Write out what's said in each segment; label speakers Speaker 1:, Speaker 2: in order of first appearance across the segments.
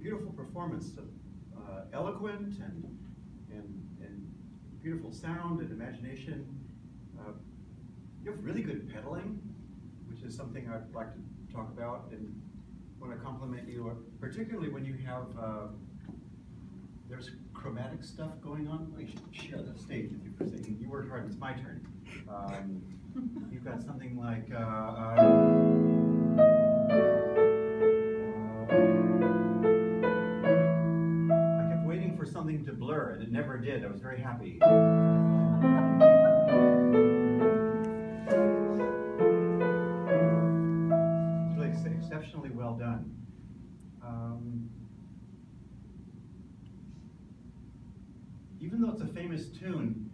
Speaker 1: beautiful performance, eloquent and beautiful sound and imagination. You have really good pedaling, which is something I'd like to talk about and want to compliment you, particularly when you have, there's chromatic stuff going on. I should share the stage with you for a second. You worked hard, it's my turn. You've got something like, I kept waiting for something to blur and it never did. I was very happy. Exceptionally well done. Even though it's a famous tune,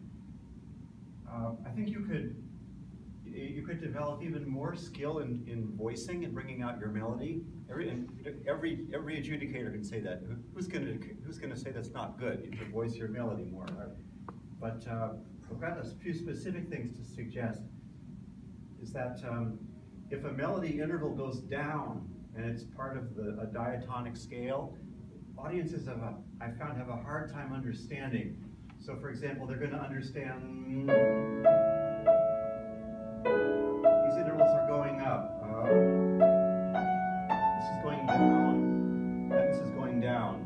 Speaker 1: I think you could develop even more skill in voicing and bringing out your melody. Every adjudicator can say that. Who's gonna say that's not good? You could voice your melody more. But I've got a few specific things to suggest. Is that if a melody interval goes down and it's part of a diatonic scale, audiences I found have a hard time understanding. So for example, they're going to understand these intervals are going up. This is going down, and this is going down.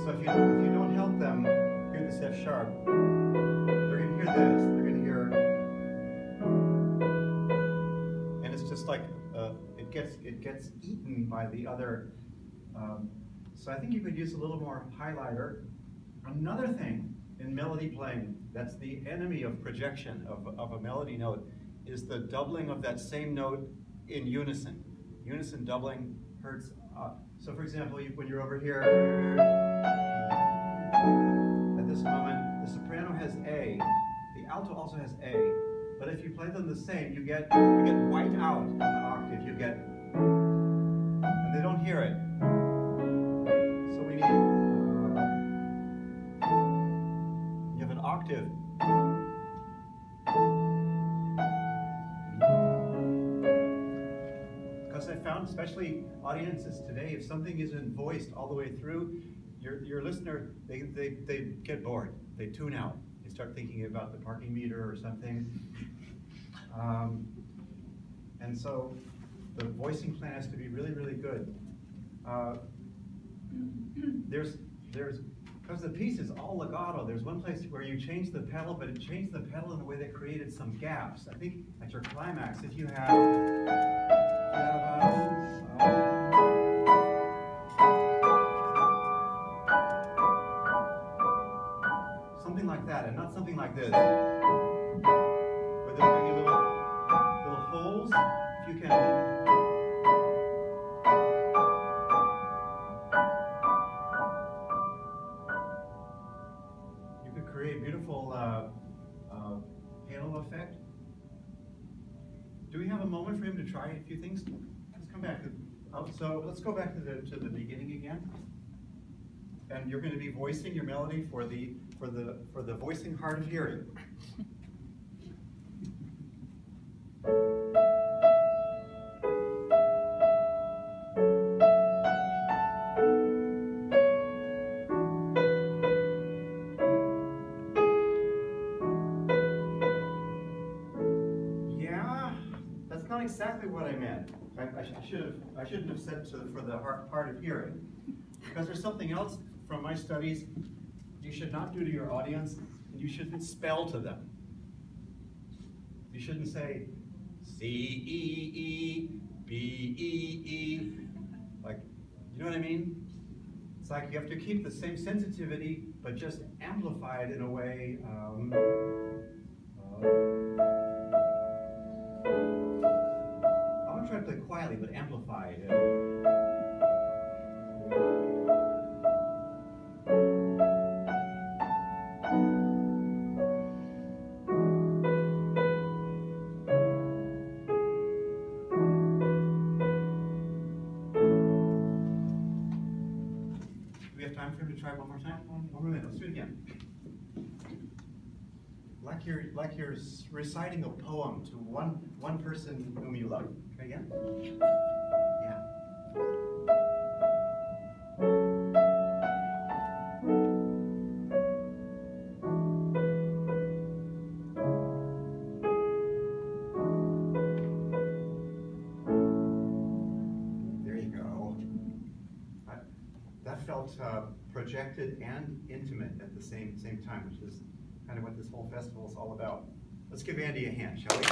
Speaker 1: So if you don't help them hear this F sharp, they're going to hear this. They're going to hear. Just like it gets eaten by the other. So I think you could use a little more highlighter. Another thing in melody playing that's the enemy of projection of a melody note is the doubling of that same note in unison. Unison doubling hurts. So for example, when you're over here, at this moment, the soprano has A, the alto also has A. But if you play them the same, you get white out on the octave. And they don't hear it. So we need. You have an octave. Because I found, especially audiences today, if something isn't voiced all the way through, your listener they get bored. They tune out. They start thinking about the parking meter or something. And so the voicing plan has to be really, really good. Because the piece is all legato, there's one place where you change the pedal, but it changed the pedal in a way that created some gaps. I think at your climax, if you have something like that, and not something like this. Where there's maybe little holes, if you can. You could create a beautiful halo effect. Do we have a moment for him to try a few things? Let's come back. So let's go back to the beginning again. And you're going to be voicing your melody for the voicing hard of hearing. Exactly what I meant. I shouldn't have said for the hard of hearing, because there's something else from my studies you should not do to your audience, and you shouldn't spell to them. You shouldn't say C-E-E-B-E-E, like, you know what I mean? It's like you have to keep the same sensitivity, but just amplify it in a way. Try to play quietly, but amplify it. Do we have time for him to try one more time? One more minute. Let's do it again. Like you're reciting a poem to one person whom you love. Try again. Yeah. felt projected and intimate at the same time, which is kind of what this whole festival is all about. Let's give Andy a hand, shall we?